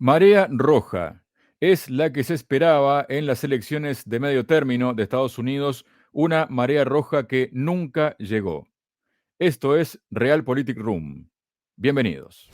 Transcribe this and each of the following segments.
Marea roja es la que se esperaba en las elecciones de medio término de Estados Unidos, una marea roja que nunca llegó. Esto es Realpolitik Room. Bienvenidos.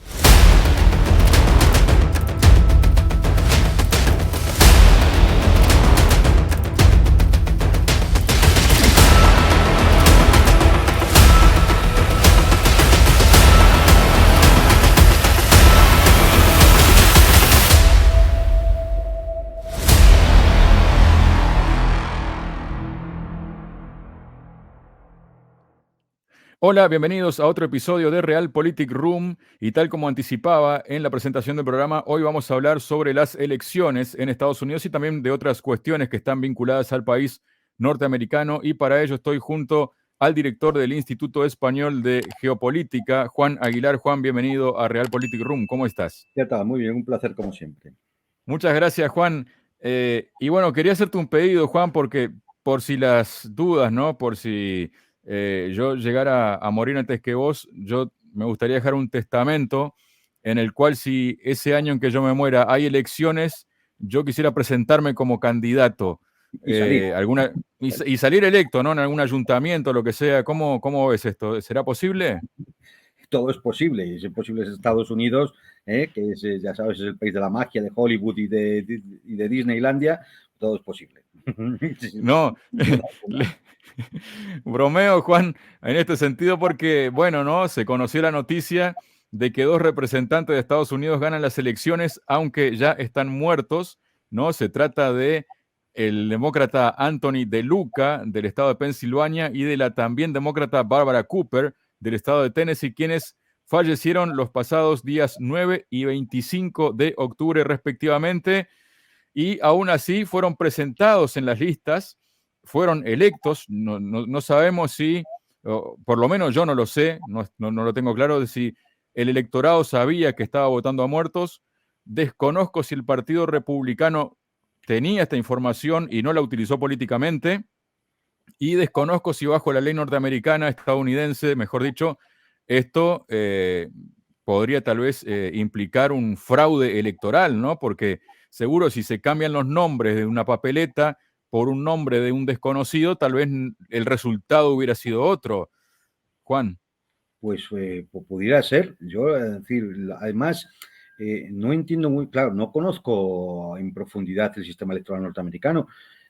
Hola, bienvenidos a otro episodio de Realpolitik Room y tal como anticipaba en la presentación del programa, hoy vamos a hablar sobre las elecciones en Estados Unidos y también de otras cuestiones que están vinculadas al país norteamericano y para ello estoy junto al director del Instituto Español de Geopolítica, Juan Aguilar. Juan, bienvenido a Realpolitik Room. ¿Cómo estás? Ya está, muy bien, un placer como siempre. Muchas gracias, Juan. Y bueno, quería hacerte un pedido, Juan, porque por si las dudas, ¿no? Por si yo llegara a morir antes que vos, yo me gustaría dejar un testamento en el cual si ese año en que yo me muera hay elecciones, yo quisiera presentarme como candidato Y salir. y salir electo, ¿no? En algún ayuntamiento, lo que sea. ¿Cómo ves esto? ¿Será posible? Todo es posible. Y es posible en Estados Unidos, que es, ya sabes, es el país de la magia, de Hollywood y de Disneylandia. Todo es posible. No, bromeo, Juan, en este sentido porque, bueno, ¿no? Se conoció la noticia de que dos representantes de Estados Unidos ganan las elecciones, aunque ya están muertos, ¿no? Se trata de el demócrata Anthony DeLuca, del estado de Pensilvania, y de la también demócrata Barbara Cooper, del estado de Tennessee, quienes fallecieron los pasados días 9 y 25 de octubre, respectivamente, y aún así fueron presentados en las listas, fueron electos, no sabemos si, por lo menos yo no lo sé, no lo tengo claro, de si el electorado sabía que estaba votando a muertos, desconozco si el Partido Republicano tenía esta información y no la utilizó políticamente, y desconozco si bajo la ley norteamericana, estadounidense, mejor dicho, esto podría tal vez implicar un fraude electoral, ¿no? Porque seguro si se cambian los nombres de una papeleta por un nombre de un desconocido, tal vez el resultado hubiera sido otro. Juan. Pues pudiera ser. Yo, es decir, además, no entiendo muy claro, no conozco en profundidad el sistema electoral norteamericano.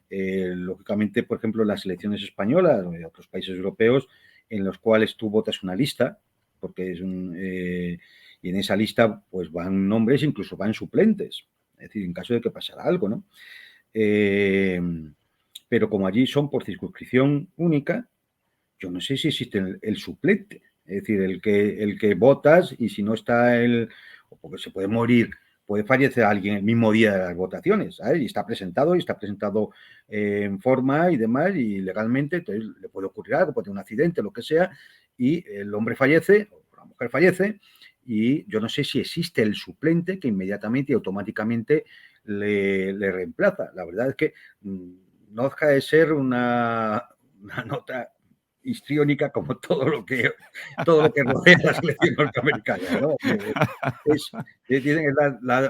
Lógicamente, por ejemplo, las elecciones españolas o de otros países europeos en los cuales tú votas una lista, porque y en esa lista pues van nombres, incluso van suplentes, es decir, en caso de que pasara algo, ¿no? Eh, pero como allí son por circunscripción única, yo no sé si existe el suplente, es decir, el que votas y si no está porque se puede morir, puede fallecer alguien el mismo día de las votaciones, ¿sabes? Y está presentado en forma y demás, y legalmente, entonces le puede ocurrir algo, puede tener un accidente, lo que sea, y el hombre fallece, o la mujer fallece, y yo no sé si existe el suplente que inmediatamente y automáticamente le reemplaza. La verdad es que no deja de ser una nota histriónica como todo lo que rodea la selección norteamericana, ¿no? Es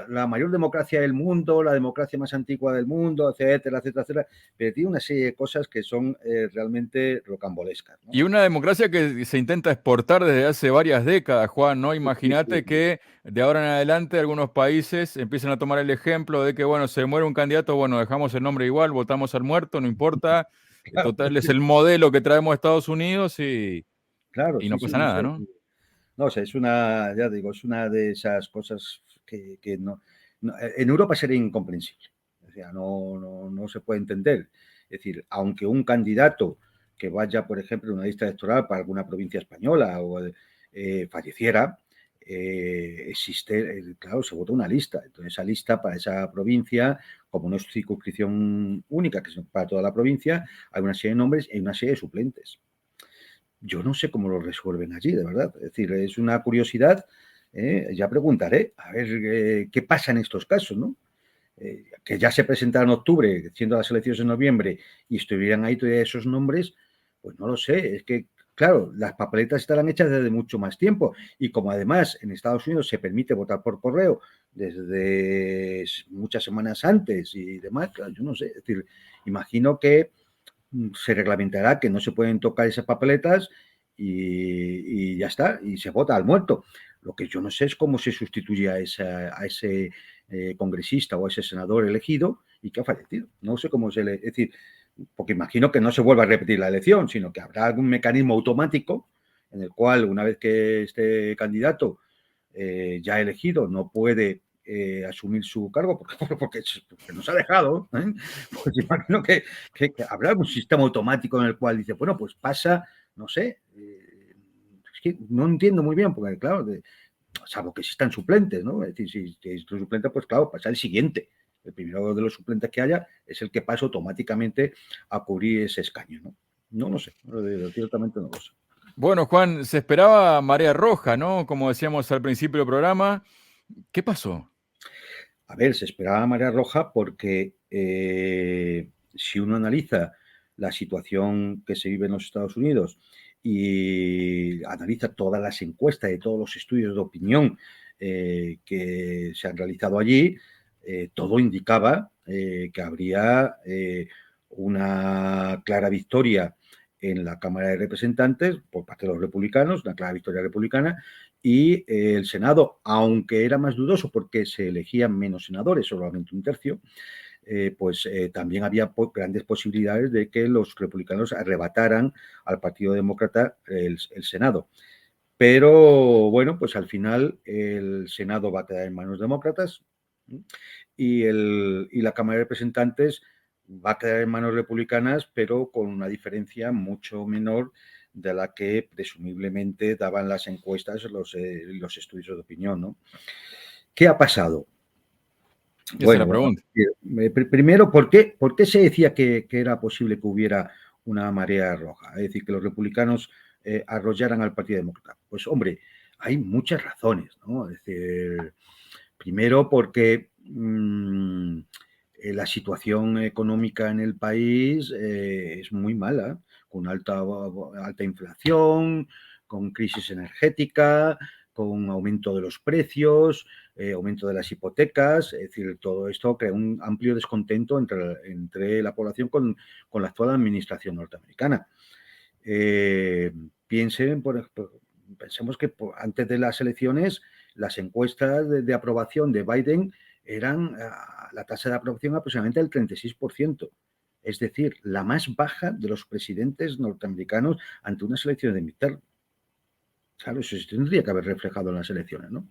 la mayor democracia del mundo, la democracia más antigua del mundo, etcétera, etcétera, etcétera, pero tiene una serie de cosas que son realmente rocambolescas, ¿no? Y una democracia que se intenta exportar desde hace varias décadas, Juan, ¿no? Sí, sí, Imagínate sí. que de ahora en adelante algunos países empiezan a tomar el ejemplo de que, bueno, se muere un candidato, bueno, dejamos el nombre igual, votamos al muerto, no importa. Claro, Total, es el modelo que traemos a Estados Unidos claro, y no sí, sí, pasa no nada, sé. ¿no? No sé, ya digo, es una de esas cosas que en Europa sería incomprensible. O sea, no se puede entender. Es decir, aunque un candidato que vaya, por ejemplo, en una lista electoral para alguna provincia española falleciera, claro, se vota una lista. Entonces, esa lista para esa provincia, como no es circunscripción única, que es para toda la provincia, hay una serie de nombres y una serie de suplentes. Yo no sé cómo lo resuelven allí, de verdad. Es decir, es una curiosidad. Ya preguntaré, a ver qué pasa en estos casos, ¿no? Que ya se presentaron en octubre, siendo las elecciones en noviembre, y estuvieran ahí todavía esos nombres, pues no lo sé. Es que, claro, las papeletas estarán hechas desde mucho más tiempo. Y como además en Estados Unidos se permite votar por correo, desde muchas semanas antes y demás. Claro, yo no sé, es decir, imagino que se reglamentará que no se pueden tocar esas papeletas y ya está, y se vota al muerto. Lo que yo no sé es cómo se sustituye a ese congresista o a ese senador elegido y que ha fallecido. No sé cómo es decir, porque imagino que no se vuelva a repetir la elección, sino que habrá algún mecanismo automático en el cual, una vez que este candidato ya elegido no puede asumir su cargo porque nos ha dejado, ¿eh? Pues imagino que habrá un sistema automático en el cual dice, bueno, pues pasa, no sé, es que no entiendo muy bien, porque claro, salvo que existan suplentes, ¿no? Es decir, si es un suplente, pues claro, pasa el siguiente. El primero de los suplentes que haya es el que pasa automáticamente a cubrir ese escaño, ¿no? No lo sé, ciertamente no lo sé. Bueno, Juan, se esperaba marea roja, ¿no? Como decíamos al principio del programa. ¿Qué pasó? A ver, se esperaba marea roja porque si uno analiza la situación que se vive en los Estados Unidos y analiza todas las encuestas y todos los estudios de opinión que se han realizado allí, todo indicaba que habría una clara victoria en la Cámara de Representantes por parte de los republicanos, una clara victoria republicana, y el Senado, aunque era más dudoso porque se elegían menos senadores, solamente un tercio, pues también había grandes posibilidades de que los republicanos arrebataran al Partido Demócrata el Senado. Pero bueno, pues al final el Senado va a quedar en manos demócratas y la Cámara de Representantes va a quedar en manos republicanas, pero con una diferencia mucho menor de la que presumiblemente daban las encuestas, los estudios de opinión, ¿no? ¿Qué ha pasado? Esa es la Bueno, pregunta. primero, ¿por qué se decía que era posible que hubiera una marea roja? Es decir, que los republicanos arrollaran al Partido Demócrata. Pues hombre, hay muchas razones, ¿no? Es decir, primero porque la situación económica en el país es muy mala, con alta inflación, con crisis energética, con aumento de los precios, aumento de las hipotecas, es decir, todo esto crea un amplio descontento entre la población con la actual administración norteamericana. Eh, piensen, pensemos que antes de las elecciones, las encuestas de aprobación de Biden eran la tasa de aprobación aproximadamente del 36%. Es decir, la más baja de los presidentes norteamericanos ante unas elecciones de midterm. Claro, eso se tendría que haber reflejado en las elecciones, ¿no?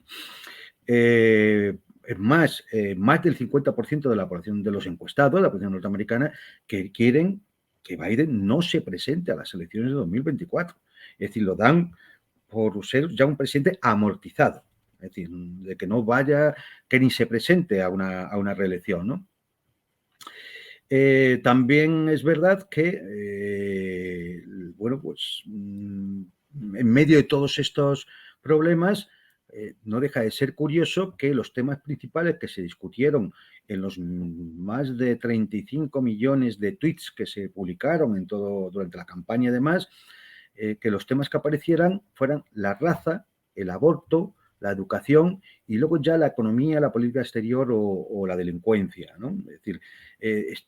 Más del 50% de la población de los encuestados, de la población norteamericana, que quieren que Biden no se presente a las elecciones de 2024. Es decir, lo dan por ser ya un presidente amortizado. Es decir, de que no vaya, que ni se presente a una reelección, ¿no? También es verdad que, bueno, pues en medio de todos estos problemas, no deja de ser curioso que los temas principales que se discutieron en los más de 35 millones de tweets que se publicaron en todo durante la campaña y demás, que los temas que aparecieran fueran la raza, el aborto, la educación y luego ya la economía, la política exterior o la delincuencia, ¿no? Es decir,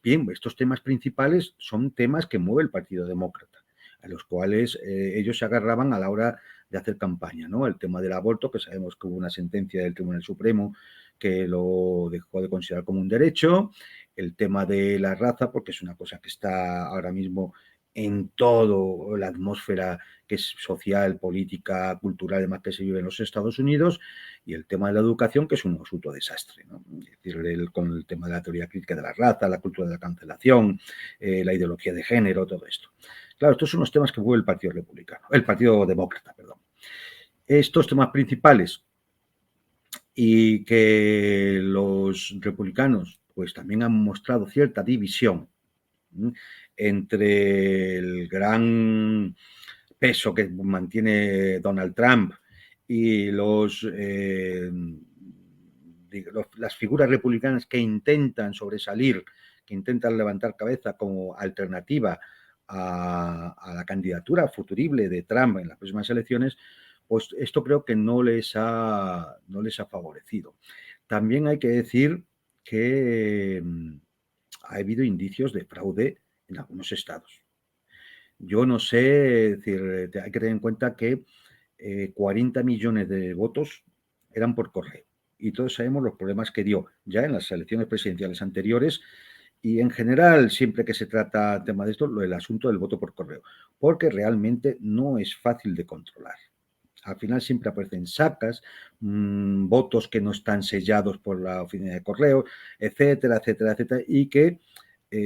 bien, estos temas principales son temas que mueve el Partido Demócrata, a los cuales ellos se agarraban a la hora de hacer campaña, ¿no? El tema del aborto, que sabemos que hubo una sentencia del Tribunal Supremo que lo dejó de considerar como un derecho, el tema de la raza, porque es una cosa que está ahora mismo en toda la atmósfera que es social, política, cultural, además que se vive en los Estados Unidos, y el tema de la educación, que es un absoluto desastre, ¿no? Es decir, con el tema de la teoría crítica de la raza, la cultura de la cancelación, la ideología de género, todo esto. Claro, estos son los temas que mueve el Partido Republicano, el Partido Demócrata, perdón. Estos temas principales y que los republicanos pues también han mostrado cierta división entre el gran peso que mantiene Donald Trump y las figuras republicanas que intentan sobresalir, que intentan levantar cabeza como alternativa a la candidatura futurible de Trump en las próximas elecciones, pues esto creo que no les ha favorecido. también hay que decir que ha habido indicios de fraude en algunos estados. Yo no sé, es decir, hay que tener en cuenta que 40 millones de votos eran por correo. Y todos sabemos los problemas que dio ya en las elecciones presidenciales anteriores y en general, siempre que se trata tema de esto, el asunto del voto por correo, porque realmente no es fácil de controlar. Al final siempre aparecen sacas, votos que no están sellados por la oficina de correo, etcétera, etcétera, etcétera, y que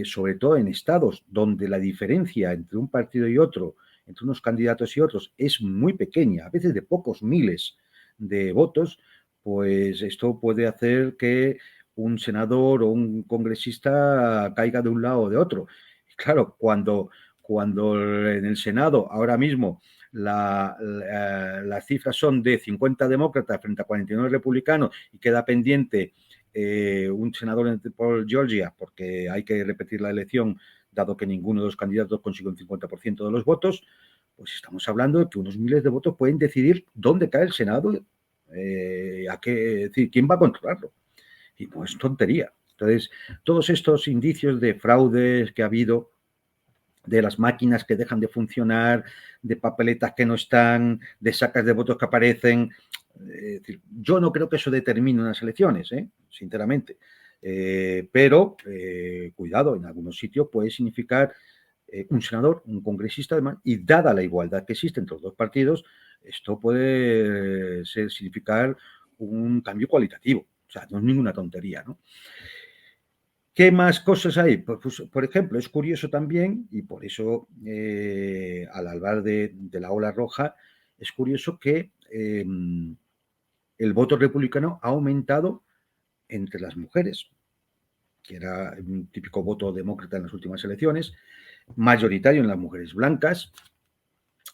sobre todo en estados donde la diferencia entre un partido y otro, entre unos candidatos y otros, es muy pequeña, a veces de pocos miles de votos, pues esto puede hacer que un senador o un congresista caiga de un lado o de otro. Y claro, cuando en el Senado ahora mismo las cifras son de 50 demócratas frente a 49 republicanos y queda pendiente un senador por Georgia, porque hay que repetir la elección, dado que ninguno de los candidatos consigue un 50% de los votos, pues estamos hablando de que unos miles de votos pueden decidir dónde cae el Senado, decir, quién va a controlarlo. Y no es tontería. Entonces, todos estos indicios de fraudes que ha habido, de las máquinas que dejan de funcionar, de papeletas que no están, de sacas de votos que aparecen. Yo no creo que eso determine unas elecciones, sinceramente. Pero, cuidado, en algunos sitios puede significar un senador, un congresista, además, y dada la igualdad que existe entre los dos partidos, esto puede significar un cambio cualitativo. O sea, no es ninguna tontería, ¿no? ¿Qué más cosas hay? Pues, por ejemplo, es curioso también, y por eso al hablar de la ola roja, es curioso que el voto republicano ha aumentado entre las mujeres, que era un típico voto demócrata en las últimas elecciones, mayoritario en las mujeres blancas,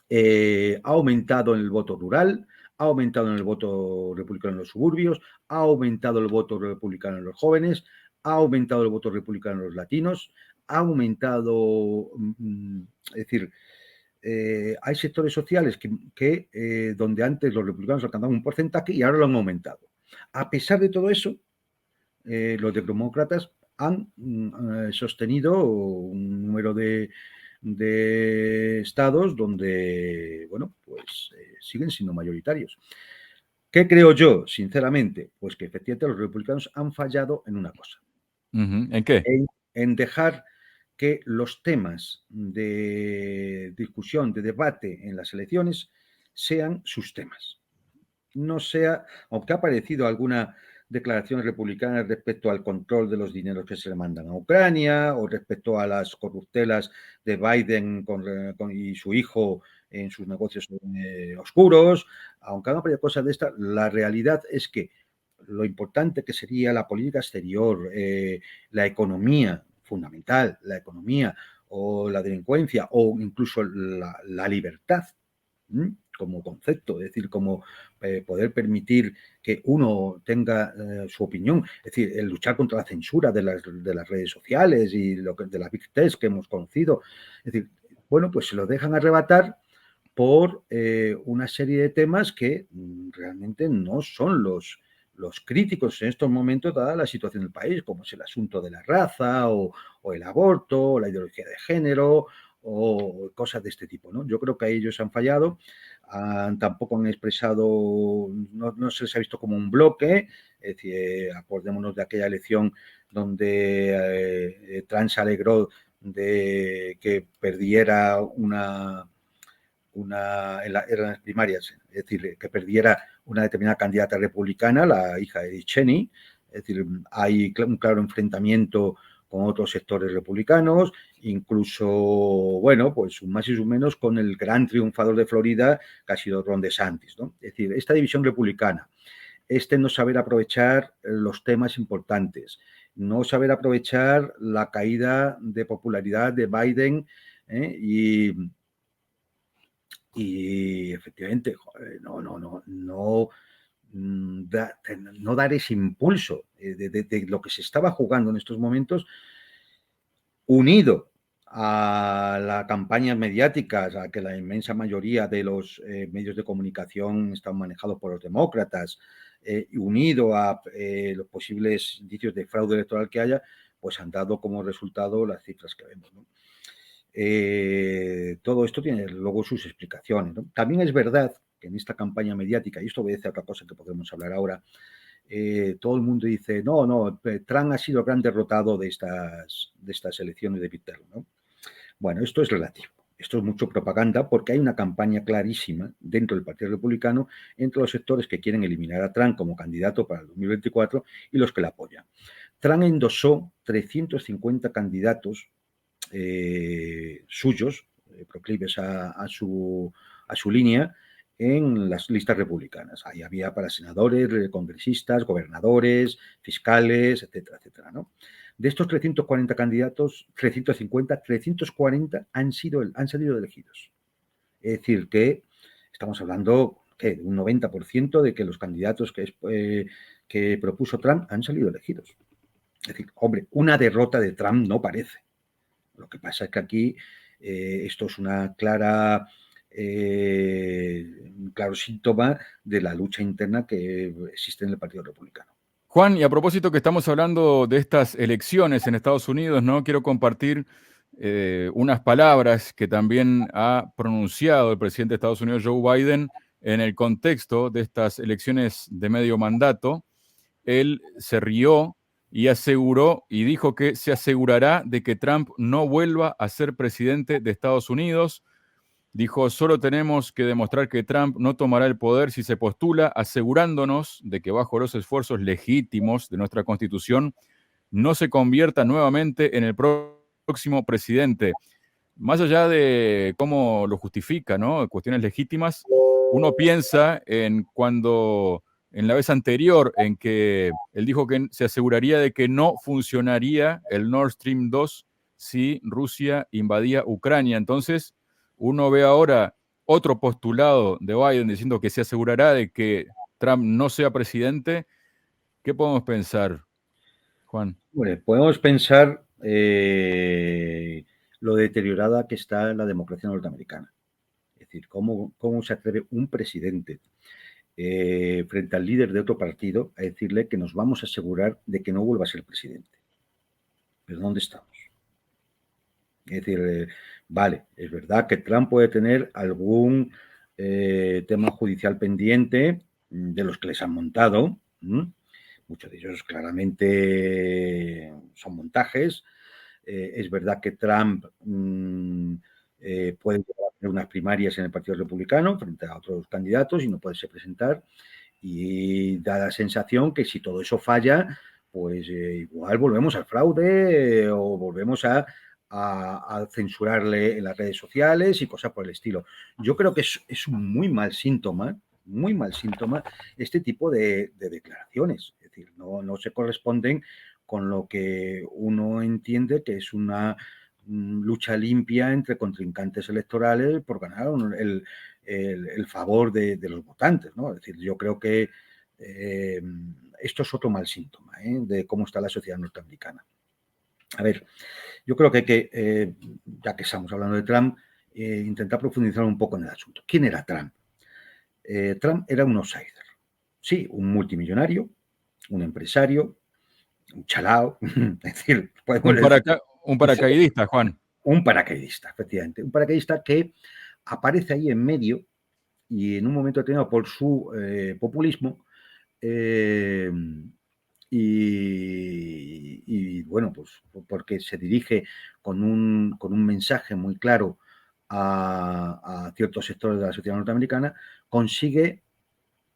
ha aumentado en el voto rural, ha aumentado en el voto republicano en los suburbios, ha aumentado el voto republicano en los jóvenes, ha aumentado el voto republicano en los latinos, ha aumentado, es decir, hay sectores sociales que donde antes los republicanos alcanzaban un porcentaje y ahora lo han aumentado. A pesar de todo eso, los demócratas han sostenido un número de estados donde, bueno, pues siguen siendo mayoritarios. ¿Qué creo yo, sinceramente? Pues que efectivamente los republicanos han fallado en una cosa. ¿En qué? En dejar que los temas de discusión, de debate en las elecciones sean sus temas. No sea, aunque ha aparecido alguna declaración republicana respecto al control de los dineros que se le mandan a Ucrania o respecto a las corruptelas de Biden y su hijo en sus negocios oscuros, aunque han aparecido cosas de estas, la realidad es que lo importante que sería la política exterior, la economía, fundamental, la economía o la delincuencia o incluso la libertad, como concepto, es decir, como poder permitir que uno tenga su opinión, es decir, el luchar contra la censura de las redes sociales y de las big tech que hemos conocido, es decir, bueno, pues se lo dejan arrebatar por una serie de temas que realmente no son los críticos en estos momentos, dada la situación del país, como es el asunto de la raza o el aborto, o la ideología de género o cosas de este tipo, ¿no? Yo creo que ellos han fallado, tampoco han expresado, no se les ha visto como un bloque, es decir, acordémonos de aquella elección donde Trump se alegró de que perdiera eran las primarias, es decir, que perdiera una determinada candidata republicana, la hija de Cheney, es decir, hay un claro enfrentamiento con otros sectores republicanos, incluso, bueno, pues un más y un menos con el gran triunfador de Florida, que ha sido Ron DeSantis, ¿no? Es decir, esta división republicana, no saber aprovechar los temas importantes, no saber aprovechar la caída de popularidad de Biden y efectivamente, no dar ese impulso de lo que se estaba jugando en estos momentos, unido a las campañas mediáticas, a que la inmensa mayoría de los medios de comunicación están manejados por los demócratas, unido a los posibles indicios de fraude electoral que haya, pues han dado como resultado las cifras que vemos, ¿no? Todo esto tiene luego sus explicaciones, ¿no? También es verdad que en esta campaña mediática, y esto obedece a otra cosa que podemos hablar ahora, todo el mundo dice, no, Trump ha sido el gran derrotado de estas elecciones de midterm, ¿no? Bueno, esto es relativo. Esto es mucho propaganda porque hay una campaña clarísima dentro del Partido Republicano entre los sectores que quieren eliminar a Trump como candidato para el 2024 y los que le apoyan. Trump endosó 350 candidatos suyos, proclives a su línea, en las listas republicanas. Ahí había para senadores, congresistas, gobernadores, fiscales, etcétera, etcétera, ¿no? De estos 340 candidatos, 340 han salido elegidos. Es decir, que estamos hablando de un 90% de que los candidatos que propuso Trump han salido elegidos. Es decir, hombre, una derrota de Trump no parece. Lo que pasa es que aquí esto es un claro síntoma de la lucha interna que existe en el Partido Republicano. Juan, y a propósito que estamos hablando de estas elecciones en Estados Unidos, ¿no? Quiero compartir unas palabras que también ha pronunciado el presidente de Estados Unidos, Joe Biden, en el contexto de estas elecciones de medio mandato. Él se rió y aseguró y dijo que se asegurará de que Trump no vuelva a ser presidente de Estados Unidos. Dijo, solo tenemos que demostrar que Trump no tomará el poder si se postula, asegurándonos de que bajo los esfuerzos legítimos de nuestra Constitución no se convierta nuevamente en el próximo presidente. Más allá de cómo lo justifica, ¿no? Cuestiones legítimas, uno piensa en cuando, en la vez anterior, en que él dijo que se aseguraría de que no funcionaría el Nord Stream 2 si Rusia invadía Ucrania. Entonces, uno ve ahora otro postulado de Biden diciendo que se asegurará de que Trump no sea presidente. ¿Qué podemos pensar, Juan? Bueno, podemos pensar lo deteriorada que está la democracia norteamericana. Es decir, cómo se atreve un presidente frente al líder de otro partido a decirle que nos vamos a asegurar de que no vuelva a ser presidente. ¿Pero dónde estamos? Es decir, vale, es verdad que Trump puede tener algún tema judicial pendiente de los que les han montado. Muchos de ellos claramente son montajes. Es verdad que Trump puede tener unas primarias en el Partido Republicano frente a otros candidatos y no puede presentar. Y da la sensación que si todo eso falla, pues igual volvemos al fraude o volvemos a censurarle en las redes sociales y cosas por el estilo. Yo creo que es un muy mal síntoma este tipo de declaraciones. Es decir, no se corresponden con lo que uno entiende que es una lucha limpia entre contrincantes electorales por ganar el favor de los votantes, ¿no? Es decir, yo creo que esto es otro mal síntoma de cómo está la sociedad norteamericana. A ver, yo creo que hay que, ya que estamos hablando de Trump, intentar profundizar un poco en el asunto. ¿Quién era Trump? Trump era un outsider. Sí, un multimillonario, un empresario, un chalao, es decir, Un paracaidista, Juan. Un paracaidista, efectivamente. Un paracaidista que aparece ahí en medio y en un momento determinado por su populismo y bueno, pues porque se dirige con un mensaje muy claro a ciertos sectores de la sociedad norteamericana, consigue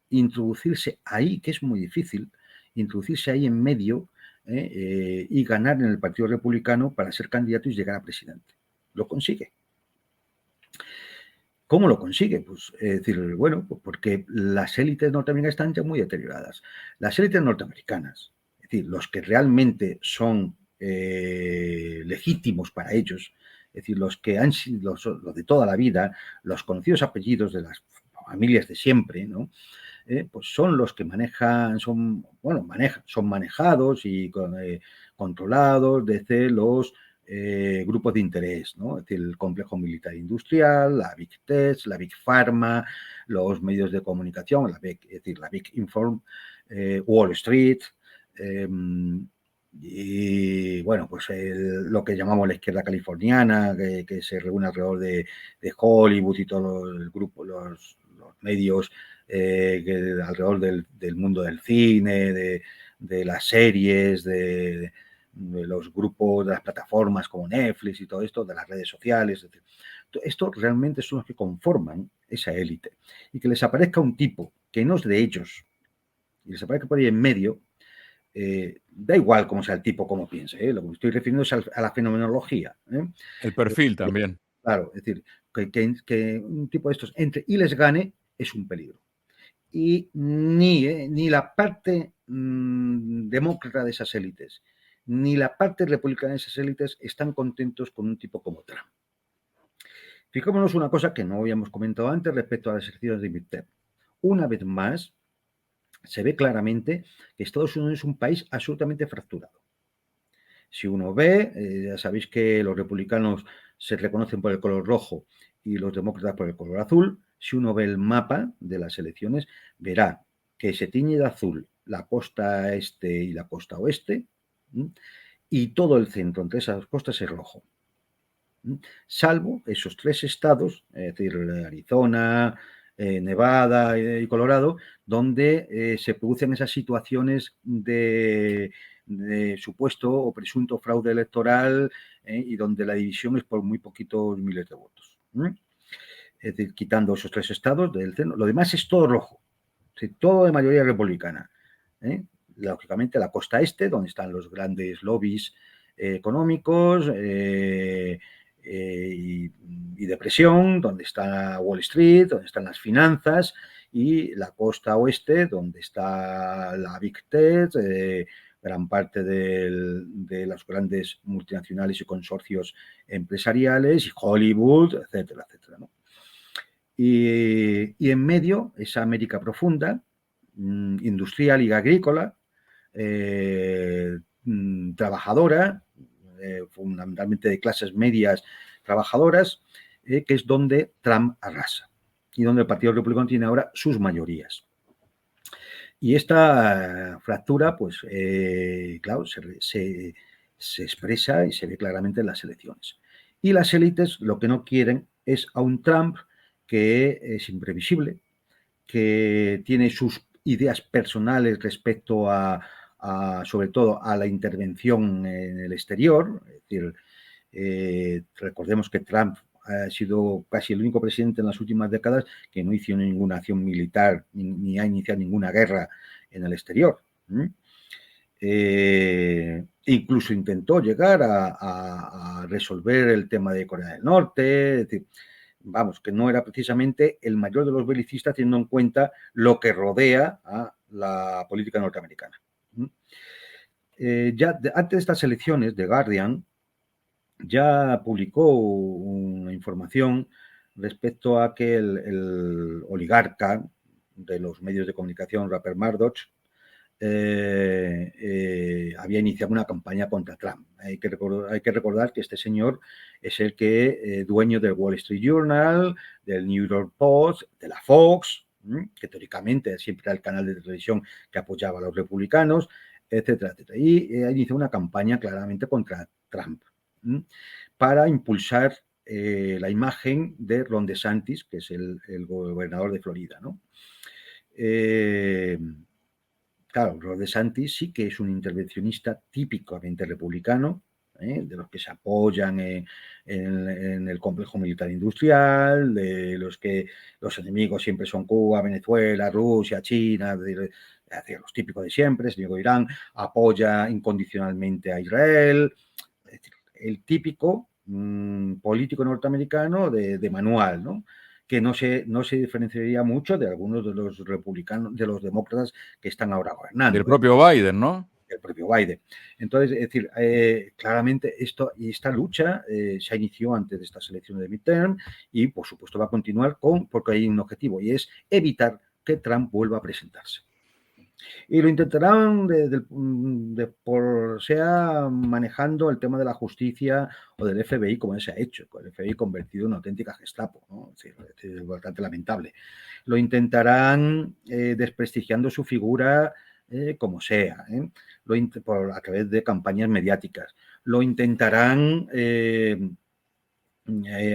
introducirse ahí, que es muy difícil, introducirse ahí en medio y ganar en el Partido Republicano para ser candidato y llegar a presidente. Lo consigue. ¿Cómo lo consigue? Pues es decir, bueno, pues porque las élites norteamericanas están ya muy deterioradas. Las élites norteamericanas, es decir, los que realmente son legítimos para ellos, es decir, los que han sido los de toda la vida, los conocidos apellidos de las familias de siempre, ¿no? Pues son los que son manejados y controlados desde los grupos de interés, ¿no? Es decir, el complejo militar industrial, la Big Tech, la Big Pharma, los medios de comunicación, es decir, la Big Inform, Wall Street, y bueno, pues lo que llamamos la izquierda californiana, que se reúne alrededor de Hollywood y todo el grupo, los medios alrededor del mundo del cine, de las series, de los grupos, de las plataformas como Netflix y todo esto, de las redes sociales, etc. Esto realmente son los que conforman esa élite. Y que les aparezca un tipo que no es de ellos y les aparezca por ahí en medio, da igual cómo sea el tipo, cómo piense, lo que me estoy refiriendo es a la fenomenología. El perfil también. Claro, es decir, que un tipo de estos entre y les gane es un peligro. Y ni la parte demócrata de esas élites, ni la parte republicana de esas élites están contentos con un tipo como Trump. Fijémonos una cosa que no habíamos comentado antes respecto a las elecciones de midterm. Una vez más, se ve claramente que Estados Unidos es un país absolutamente fracturado. Si uno ve, ya sabéis que los republicanos se reconocen por el color rojo y los demócratas por el color azul. Si uno ve el mapa de las elecciones, verá que se tiñe de azul la costa este y la costa oeste, y todo el centro entre esas costas es rojo. Salvo esos 3 estados, es decir, Arizona, Nevada y Colorado, donde se producen esas situaciones de supuesto o presunto fraude electoral, y donde la división es por muy poquitos miles de votos. Es decir, quitando esos 3 estados del centro, lo demás es todo rojo, todo de mayoría republicana. Lógicamente, la costa este, donde están los grandes lobbies económicos, y de presión, donde está Wall Street, donde están las finanzas, y la costa oeste, donde está la Big Tech, gran parte de los grandes multinacionales y consorcios empresariales, y Hollywood, etcétera, etcétera, ¿no? Y en medio, esa América profunda, industrial y agrícola, trabajadora, fundamentalmente de clases medias trabajadoras, que es donde Trump arrasa y donde el Partido Republicano tiene ahora sus mayorías. Y esta fractura, pues, claro, se expresa y se ve claramente en las elecciones. Y las élites lo que no quieren es a un Trump que es imprevisible, que tiene sus ideas personales respecto sobre todo a la intervención en el exterior. Es decir, recordemos que Trump ha sido casi el único presidente en las últimas décadas que no hizo ninguna acción militar ni ha iniciado ninguna guerra en el exterior. Incluso intentó llegar a resolver el tema de Corea del Norte. Es decir, vamos, que no era precisamente el mayor de los belicistas, teniendo en cuenta lo que rodea a la política norteamericana. Ya antes de estas elecciones, The Guardian ya publicó una información respecto a que el oligarca de los medios de comunicación, Rupert Murdoch, había iniciado una campaña contra Trump. Hay que recordar que este señor es el que dueño del Wall Street Journal, del New York Post, de la Fox, que teóricamente siempre era el canal de televisión que apoyaba a los republicanos, etcétera, etcétera. Y inició una campaña claramente contra Trump, para impulsar la imagen de Ron DeSantis, que es el gobernador de Florida, ¿no? Claro, Ron DeSantis sí que es un intervencionista típicamente republicano, de los que se apoyan en el complejo militar industrial, de los que los enemigos siempre son Cuba, Venezuela, Rusia, China, de los típicos de siempre, el señor Irán apoya incondicionalmente a Israel, es decir, el típico político norteamericano de manual, ¿no? Que no se diferenciaría mucho de algunos de los republicanos, de los demócratas que están ahora gobernando. Del propio Biden, ¿no? El propio Biden. Entonces, es decir, claramente esta lucha se inició antes de estas elecciones de midterm y, por supuesto, va a continuar porque hay un objetivo y es evitar que Trump vuelva a presentarse. Y lo intentarán sea manejando el tema de la justicia o del FBI, como se ha hecho, con el FBI convertido en una auténtica Gestapo, ¿no? Es bastante lamentable. Lo intentarán desprestigiando su figura como sea, a través de campañas mediáticas. Lo intentarán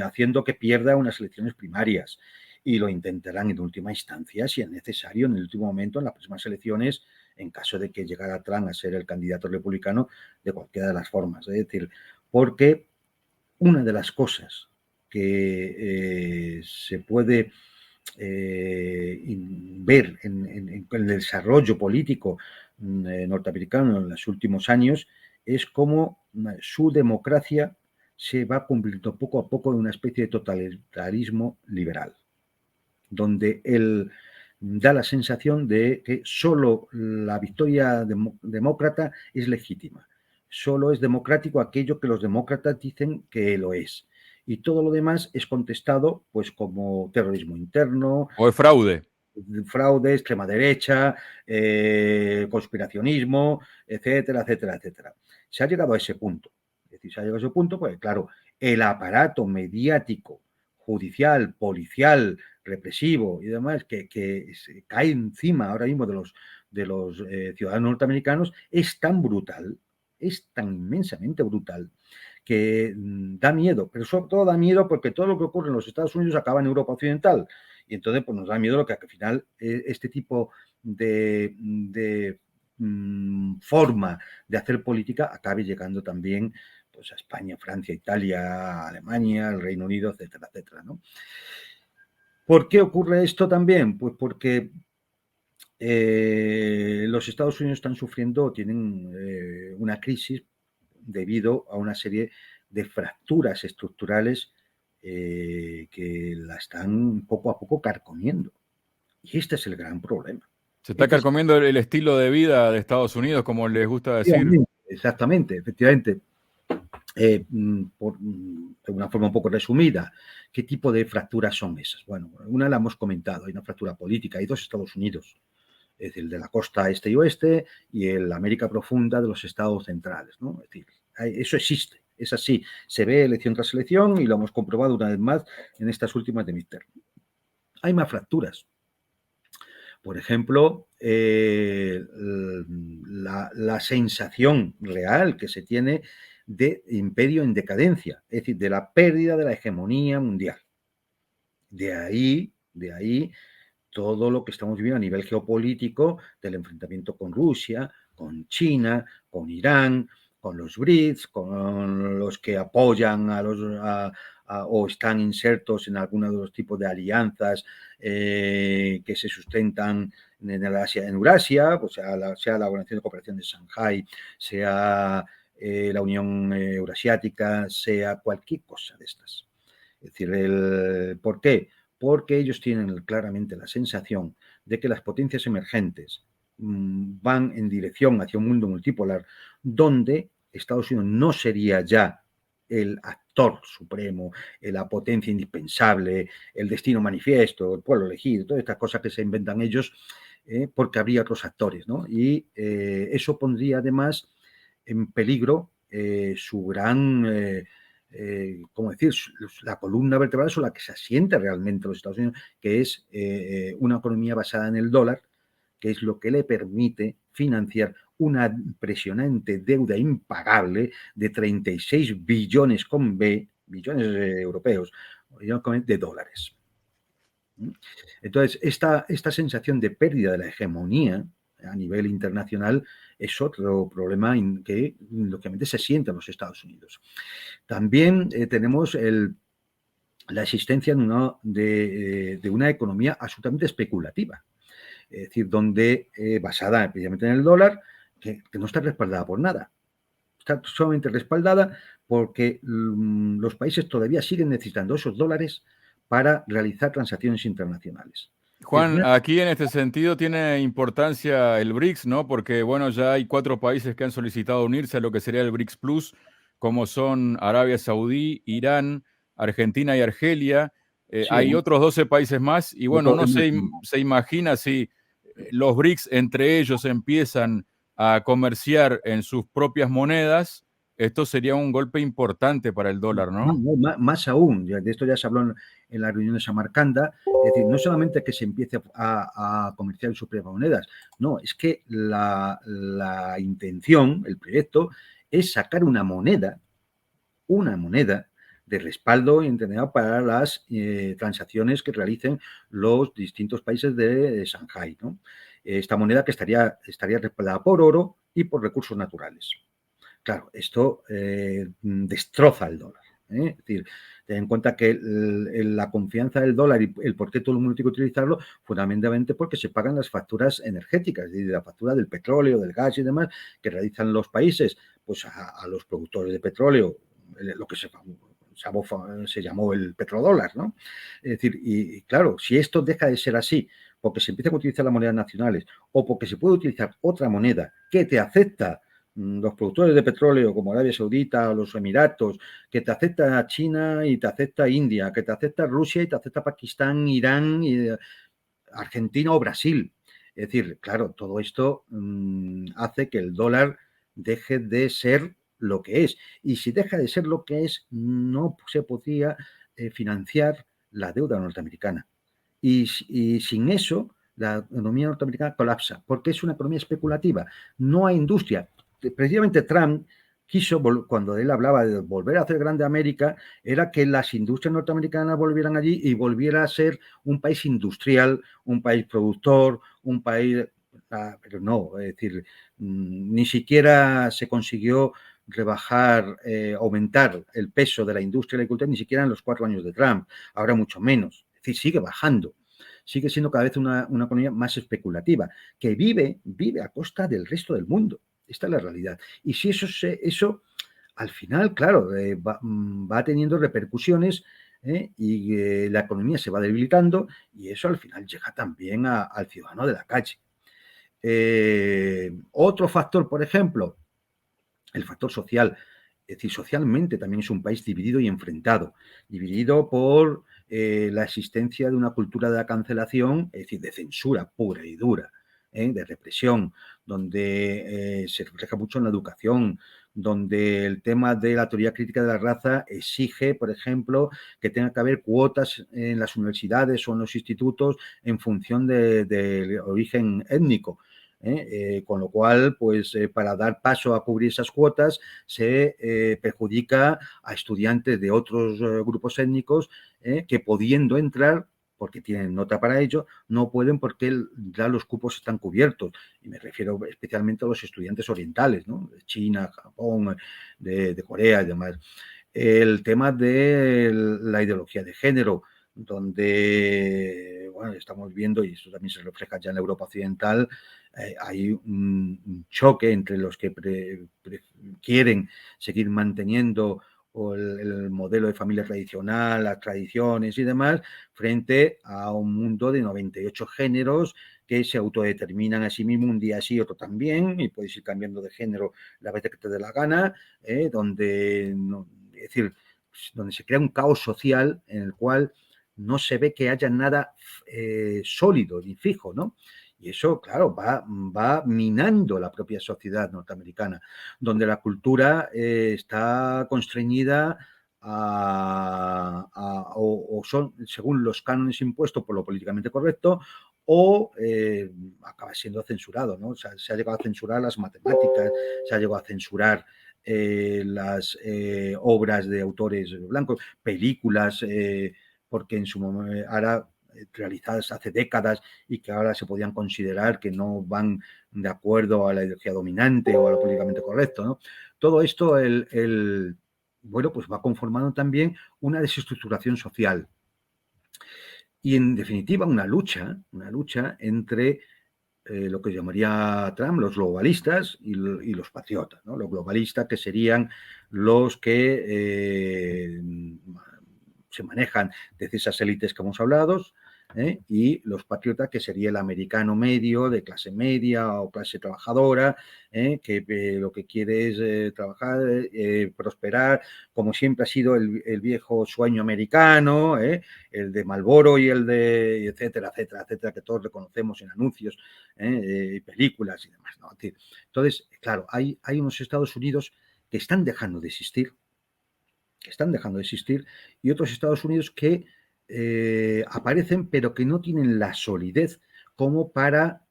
haciendo que pierda unas elecciones primarias y lo intentarán en última instancia, si es necesario, en el último momento, en las próximas elecciones, en caso de que llegara Trump a ser el candidato republicano, de cualquiera de las formas. Es decir, porque una de las cosas que se puede ver en el desarrollo político norteamericano en los últimos años es cómo su democracia se va convirtiendo poco a poco en una especie de totalitarismo liberal, donde él da la sensación de que solo la victoria demócrata es legítima. Solo es democrático aquello que los demócratas dicen que lo es. Y todo lo demás es contestado pues como terrorismo interno, O es fraude. fraude, extrema derecha, conspiracionismo, etcétera, etcétera, etcétera. Se ha llegado a ese punto. Es decir, se ha llegado a ese punto, pues claro, el aparato mediático, judicial, policial, represivo y demás, que cae encima ahora mismo de los ciudadanos norteamericanos, es tan brutal, es tan inmensamente brutal, que da miedo, pero sobre todo da miedo porque todo lo que ocurre en los Estados Unidos acaba en Europa Occidental. Y entonces pues nos da miedo lo que al final este tipo de forma de hacer política acabe llegando también pues, a España, Francia, Italia, Alemania, el Reino Unido, etcétera, etcétera, ¿no? ¿Por qué ocurre esto también? Pues porque los Estados Unidos están sufriendo, tienen una crisis debido a una serie de fracturas estructurales que la están poco a poco carcomiendo. Y este es el gran problema. Se está carcomiendo el estilo de vida de Estados Unidos, como les gusta decir. Exactamente, efectivamente. De una forma un poco resumida, ¿qué tipo de fracturas son esas? Bueno, una la hemos comentado, hay una fractura política, hay dos Estados Unidos, es decir, el de la costa este y oeste y el América profunda de los estados centrales, ¿no? Es decir, eso existe, es así, se ve elección tras elección y lo hemos comprobado una vez más en estas últimas de midterm. Hay más fracturas. Por ejemplo, la sensación real que se tiene de imperio en decadencia, es decir, de la pérdida de la hegemonía mundial. De ahí todo lo que estamos viviendo a nivel geopolítico del enfrentamiento con Rusia, con China, con Irán, con los BRICS, con los que apoyan o están insertos en alguno de los tipos de alianzas que se sustentan en Eurasia, pues sea la Organización de Cooperación de Shanghái, sea la Unión Eurasiática, sea cualquier cosa de estas. Es decir, ¿por qué? Porque ellos tienen claramente la sensación de que las potencias emergentes van en dirección hacia un mundo multipolar donde Estados Unidos no sería ya el actor supremo, la potencia indispensable, el destino manifiesto, el pueblo elegido, todas estas cosas que se inventan ellos, porque habría otros actores, ¿no? Y eso pondría además en peligro su gran... ¿cómo decir? La columna vertebral sobre la que se asienta realmente los Estados Unidos, que es una economía basada en el dólar, que es lo que le permite financiar una impresionante deuda impagable de 36 billones con B, billones europeos, de dólares. Entonces, esta sensación de pérdida de la hegemonía a nivel internacional es otro problema que lógicamente se siente en los Estados Unidos. También tenemos la existencia de una economía absolutamente especulativa, es decir, donde basada precisamente en el dólar, que no está respaldada por nada. Está solamente respaldada porque los países todavía siguen necesitando esos dólares para realizar transacciones internacionales. Juan, aquí en este sentido tiene importancia el BRICS, ¿no? Porque, bueno, ya hay 4 países que han solicitado unirse a lo que sería el BRICS Plus, como son Arabia Saudí, Irán, Argentina y Argelia. Sí, hay otros 12 países más y, bueno, uno se imagina si los BRICS entre ellos empiezan a comerciar en sus propias monedas, esto sería un golpe importante para el dólar, No, ¿no? no, más aún, de esto ya se habló en la reunión de Samarcanda, es decir, no solamente que se empiece a comerciar sus propias monedas, no, es que la intención, el proyecto, es sacar una moneda de respaldo entendida para las transacciones que realicen los distintos países de Shanghái, ¿no? Esta moneda que estaría respaldada por oro y por recursos naturales. Claro, esto destroza el dólar. Es decir, ten en cuenta que la confianza del dólar y el por qué todo el mundo tiene que utilizarlo, fundamentalmente porque se pagan las facturas energéticas, es decir, la factura del petróleo, del gas y demás que realizan los países, pues a los productores de petróleo, lo que se llamó el petrodólar, ¿no? Es decir, y claro, si esto deja de ser así, porque se empiezan a utilizar las monedas nacionales o porque se puede utilizar otra moneda que te acepta los productores de petróleo como Arabia Saudita o los Emiratos, que te acepta China y te acepta India, que te acepta Rusia y te acepta Pakistán, Irán, y Argentina o Brasil. Es decir, claro, todo esto hace que el dólar deje de ser lo que es. Y si deja de ser lo que es, no se podría financiar la deuda norteamericana. Y sin eso, la economía norteamericana colapsa, porque es una economía especulativa. No hay industria. Precisamente Trump quiso, cuando él hablaba de volver a hacer grande América, era que las industrias norteamericanas volvieran allí y volviera a ser un país industrial, un país productor, un país... pero no, es decir, ni siquiera se consiguió rebajar, aumentar el peso de la industria y la agricultura, ni siquiera en los 4 años de Trump, ahora mucho menos. Es decir, sigue bajando, sigue siendo cada vez una economía más especulativa, que vive a costa del resto del mundo. Esta es la realidad. Y si eso al final, claro, va teniendo repercusiones, y la economía se va debilitando y eso al final llega también al ciudadano de la calle. Otro factor, por ejemplo, el factor social. Es decir, socialmente también es un país dividido y enfrentado, dividido por la existencia de una cultura de la cancelación, es decir, de censura pura y dura, de represión, donde se refleja mucho en la educación, donde el tema de la teoría crítica de la raza exige, por ejemplo, que tenga que haber cuotas en las universidades o en los institutos en función del origen étnico. Con lo cual, pues para dar paso a cubrir esas cuotas se perjudica a estudiantes de otros grupos étnicos que pudiendo entrar, porque tienen nota para ello, no pueden porque ya los cupos están cubiertos. Y me refiero especialmente a los estudiantes orientales, ¿no? De China, Japón, de Corea y demás. El tema de la ideología de género, donde bueno, estamos viendo, y esto también se refleja ya en la Europa occidental, hay un choque entre los que quieren seguir manteniendo el modelo de familia tradicional, las tradiciones y demás, frente a un mundo de 98 géneros que se autodeterminan a sí mismo un día sí, otro también, y puedes ir cambiando de género la vez que te dé la gana, donde, es decir, donde se crea un caos social en el cual no se ve que haya nada sólido ni fijo, ¿no? Y eso, claro, va minando la propia sociedad norteamericana, donde la cultura está constreñida o son según los cánones impuestos por lo políticamente correcto o acaba siendo censurado, ¿no? O sea, se ha llegado a censurar las matemáticas, se ha llegado a censurar las obras de autores blancos, películas, porque en su momento ahora realizadas hace décadas y que ahora se podían considerar que no van de acuerdo a la ideología dominante o a lo políticamente correcto, ¿no? Todo esto, bueno, pues va conformando también una desestructuración social. Y en definitiva, una lucha entre lo que llamaría Trump los globalistas y los patriotas, ¿no? Los globalistas que serían los que se manejan desde esas élites que hemos hablado, y los patriotas que sería el americano medio, de clase media o clase trabajadora, que lo que quiere es trabajar, prosperar, como siempre ha sido el viejo sueño americano, el de Marlboro y el de etcétera, etcétera, etcétera, que todos reconocemos en anuncios, películas y demás, ¿no? Entonces, claro, hay unos Estados Unidos que están dejando de existir, y otros Estados Unidos que aparecen, pero que no tienen la solidez como para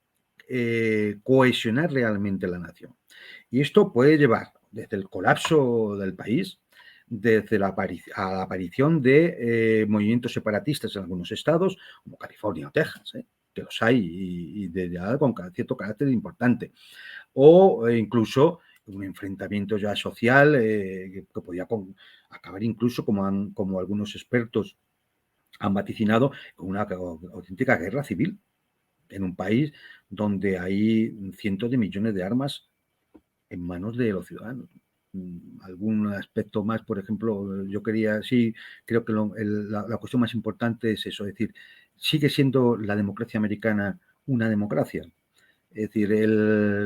cohesionar realmente la nación. Y esto puede llevar desde el colapso del país, desde la aparición de movimientos separatistas en algunos estados, como California o Texas, que los hay y con cierto carácter importante, o incluso un enfrentamiento ya social que podía acabar incluso, como algunos expertos han vaticinado, con una auténtica guerra civil en un país donde hay cientos de millones de armas en manos de los ciudadanos. Algún aspecto más, por ejemplo, yo creo que la cuestión más importante es eso, es decir, sigue siendo la democracia americana una democracia. Es decir,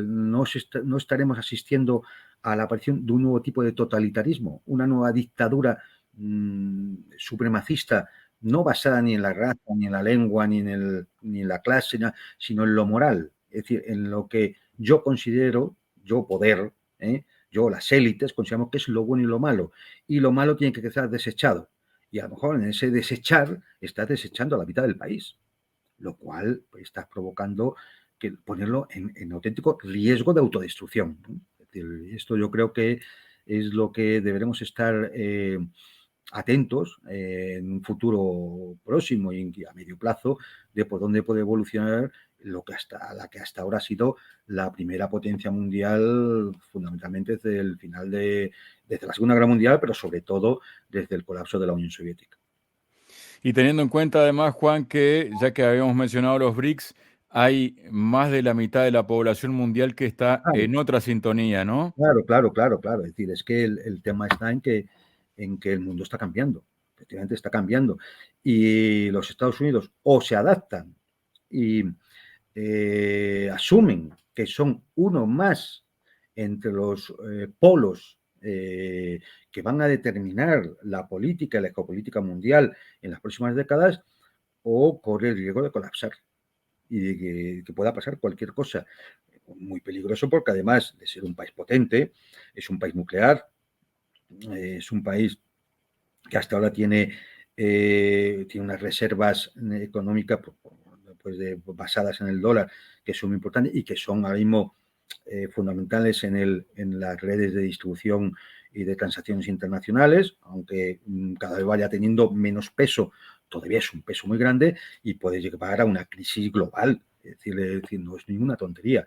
no estaremos asistiendo a la aparición de un nuevo tipo de totalitarismo, una nueva dictadura supremacista, no basada ni en la raza, ni en la lengua, ni en la clase, sino en lo moral. Es decir, en lo que yo considero, poder, las élites, consideramos que es lo bueno y lo malo. Y lo malo tiene que quedar desechado. Y a lo mejor en ese desechar estás desechando a la mitad del país, lo cual pues, está provocando que ponerlo en auténtico riesgo de autodestrucción, ¿no? Es decir, esto yo creo que es lo que deberemos estar atentos en un futuro próximo y a medio plazo de por dónde puede evolucionar la que hasta ahora ha sido la primera potencia mundial, fundamentalmente desde el final desde la Segunda Guerra Mundial, pero sobre todo desde el colapso de la Unión Soviética. Y teniendo en cuenta además, Juan, que ya que habíamos mencionado los BRICS, hay más de la mitad de la población mundial que está Claro, en otra sintonía, ¿no? claro. Es decir, es que el tema está en que el mundo está cambiando, efectivamente está cambiando. Y los Estados Unidos o se adaptan y asumen que son uno más entre los polos que van a determinar la política y la ecopolítica mundial en las próximas décadas, o corre el riesgo de colapsar y de que pueda pasar cualquier cosa. Muy peligroso porque además de ser un país potente, es un país nuclear, es un país que hasta ahora tiene unas reservas económicas pues basadas en el dólar, que son muy importantes y que son ahora mismo fundamentales en las redes de distribución y de transacciones internacionales, aunque cada vez vaya teniendo menos peso, todavía es un peso muy grande y puede llevar a una crisis global. Es decir, no es ninguna tontería.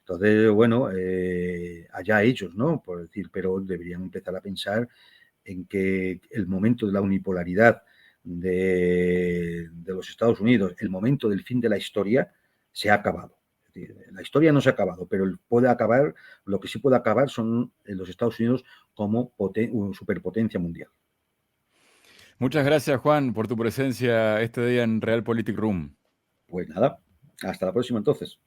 Entonces, bueno, allá ellos, ¿no? Por decir, pero deberían empezar a pensar en que el momento de la unipolaridad de los Estados Unidos, el momento del fin de la historia, se ha acabado. Es decir, la historia no se ha acabado, pero puede acabar, lo que sí puede acabar son los Estados Unidos como superpotencia mundial. Muchas gracias, Juan, por tu presencia este día en Realpolitik Room. Pues nada, hasta la próxima entonces.